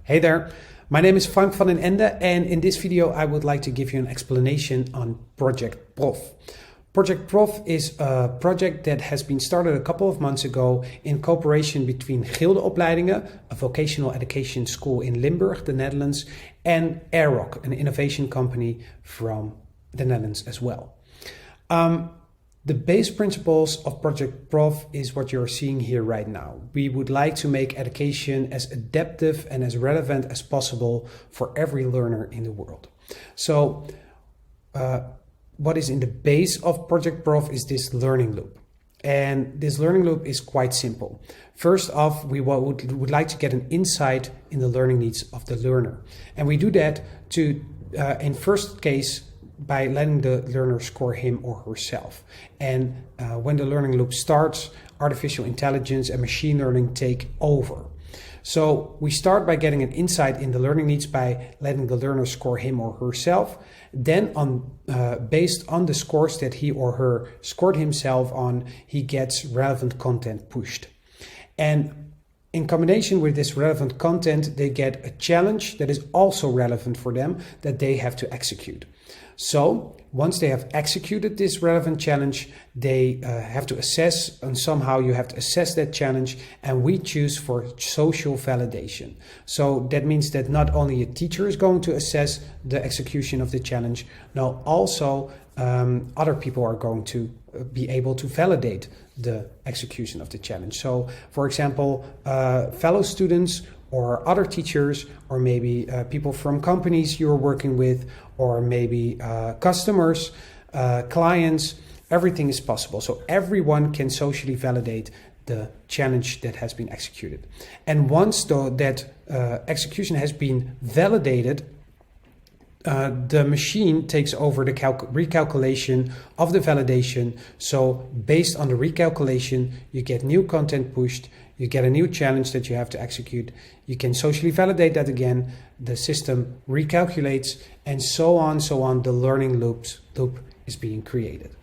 Hey there, my name is Frank van den Ende, and in this video I would like to give you an explanation on Project Prof. Project Prof is a project that has been started a couple of months ago in cooperation between Gilde Opleidingen, a vocational education school in Limburg, the Netherlands, and AIROC, an innovation company from the Netherlands as well. The base principles of Project Prof is what you're seeing here right now. We would like to make education as adaptive and as relevant as possible for every learner in the world. So what is in the base of Project Prof is this learning loop. And this learning loop is quite simple. First off, we would like to get an insight in the learning needs of the learner. And we do that in first case, by letting the learner score him or herself. And when the learning loop starts, artificial intelligence and machine learning take over. So we start by getting an insight in the learning needs by letting the learner score him or herself. Then based on the scores that he or her scored himself on, he gets relevant content pushed. And in combination with this relevant content, they get a challenge that is also relevant for them that they have to execute. So once they have executed this relevant challenge, they have to assess, and somehow you have to assess that challenge, and we choose for social validation. So that means that not only a teacher is going to assess the execution of the challenge, no, also other people are going to be able to validate the execution of the challenge. So for example, fellow students or other teachers, or maybe people from companies you're working with, or maybe customers, clients, everything is possible. So everyone can socially validate the challenge that has been executed. And once that execution has been validated, the machine takes over the recalculation of the validation. So based on the recalculation, you get new content pushed, you get a new challenge that you have to execute. You can socially validate that again, the system recalculates, and so on, the learning loop is being created.